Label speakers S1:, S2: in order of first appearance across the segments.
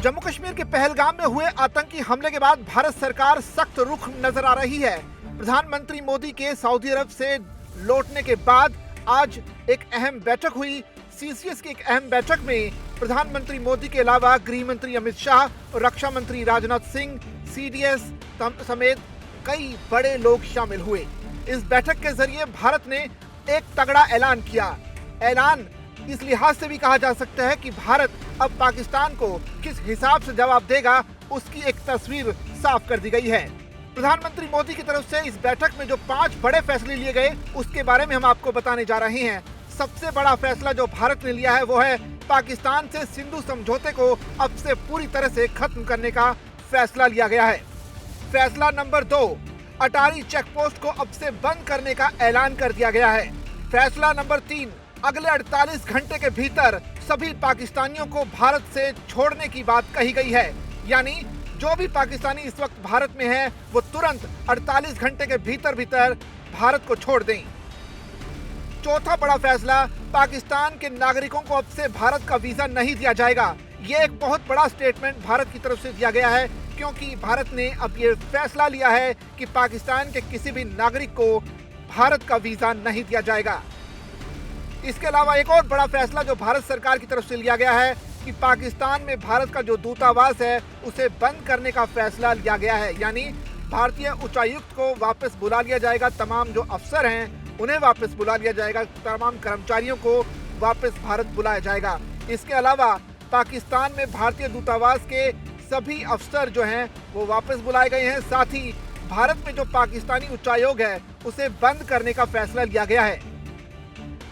S1: जम्मू कश्मीर के पहलगाम में हुए आतंकी हमले के बाद भारत सरकार सख्त रुख नजर आ रही है। प्रधानमंत्री मोदी के सऊदी अरब से लौटने के बाद आज एक अहम बैठक हुई। सीसीएस की एक अहम बैठक में प्रधानमंत्री मोदी के अलावा गृह मंत्री अमित शाह और रक्षा मंत्री राजनाथ सिंह, सीडीएस समेत कई बड़े लोग शामिल हुए। इस बैठक के जरिए भारत ने एक तगड़ा ऐलान किया। ऐलान इस लिहाज से भी कहा जा सकता है कि भारत अब पाकिस्तान को किस हिसाब से जवाब देगा, उसकी एक तस्वीर साफ कर दी गई है। प्रधानमंत्री मोदी की तरफ से इस बैठक में जो 5 बड़े फैसले लिए गए, उसके बारे में हम आपको बताने जा रहे हैं। सबसे बड़ा फैसला जो भारत ने लिया है वो है पाकिस्तान से सिंधु समझौते को अब से पूरी तरह से खत्म करने का फैसला लिया गया है। फैसला नंबर 2, अटारी चेकपोस्ट को अब से बंद करने का ऐलान कर दिया गया है। फैसला नंबर 3, अगले 48 घंटे के भीतर सभी पाकिस्तानियों को भारत से छोड़ने की बात कही गई है। यानी जो भी पाकिस्तानी इस वक्त भारत में है वो तुरंत 48 घंटे के भीतर भारत को छोड़ दें। चौथा बड़ा फैसला, पाकिस्तान के नागरिकों को अब से भारत का वीजा नहीं दिया जाएगा। ये एक बहुत बड़ा स्टेटमेंट भारत की तरफ से दिया गया है, क्योंकि भारत ने अब ये फैसला लिया है कि पाकिस्तान के किसी भी नागरिक को भारत का वीजा नहीं दिया जाएगा। इसके अलावा एक और बड़ा फैसला जो भारत सरकार की तरफ से लिया गया है कि पाकिस्तान में भारत का जो दूतावास है उसे बंद करने का फैसला लिया गया है। यानी भारतीय उच्चायुक्त को वापस बुला लिया जाएगा, तमाम जो अफसर हैं उन्हें वापस बुला लिया जाएगा, तमाम कर्मचारियों को वापस भारत बुलाया जाएगा। इसके अलावा पाकिस्तान में भारतीय दूतावास के सभी अफसर जो हैं वो वापस बुलाए गए हैं। साथ ही भारत में जो पाकिस्तानी उच्चायोग है उसे बंद करने का फैसला लिया गया है।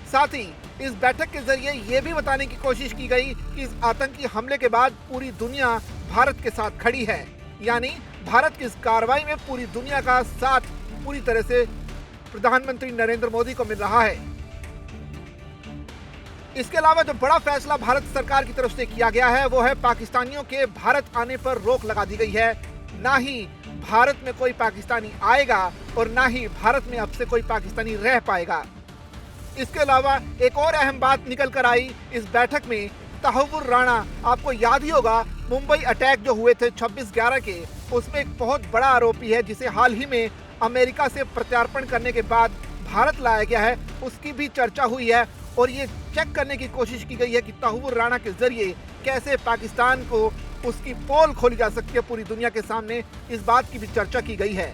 S1: साथ ही इस बैठक के जरिए ये भी बताने की कोशिश की गई कि इस आतंकी हमले के बाद पूरी दुनिया भारत के साथ खड़ी है। यानी भारत की इस कार्रवाई में पूरी दुनिया का साथ पूरी तरह से प्रधानमंत्री नरेंद्र मोदी को मिल रहा है। इसके अलावा जो बड़ा फैसला भारत सरकार की तरफ से किया गया है वो है पाकिस्तानियों के भारत आने पर रोक लगा दी गई है। ना ही भारत में कोई पाकिस्तानी आएगा और ना ही भारत में अब से कोई पाकिस्तानी रह पाएगा। इसके अलावा एक और अहम बात निकल कर आई इस बैठक में, तहव्वुर राणा, आपको याद ही होगा मुंबई अटैक जो हुए थे 26/11 के, उसमें एक बहुत बड़ा आरोपी है जिसे हाल ही में अमेरिका से प्रत्यार्पण करने के बाद भारत लाया गया है। उसकी भी चर्चा हुई है और ये चेक करने की कोशिश की गई है कि तहव्वुर राणा के जरिए कैसे पाकिस्तान को उसकी पोल खोली जा सकती है पूरी दुनिया के सामने, इस बात की भी चर्चा की गई है।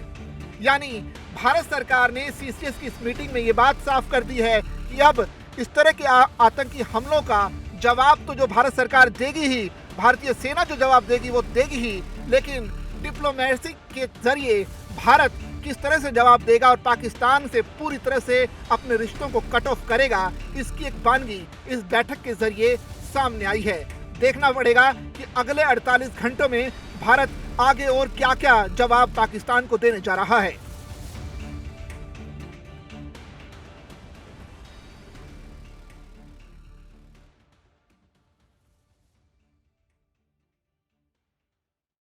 S1: यानी भारत सरकार ने सीसीएस की इस मीटिंग में ये बात साफ कर दी है कि अब इस तरह के आतंकी हमलों का जवाब तो जो भारत सरकार देगी ही, भारतीय सेना जो जवाब देगी वो देगी ही, लेकिन डिप्लोमेसी के जरिए भारत किस तरह से जवाब देगा और पाकिस्तान से पूरी तरह से अपने रिश्तों को कट ऑफ करेगा, इसकी एक बानगी इस बैठक के जरिए सामने आई है। देखना पड़ेगा कि अगले 48 घंटों में भारत आगे और क्या क्या जवाब पाकिस्तान को देने जा रहा है।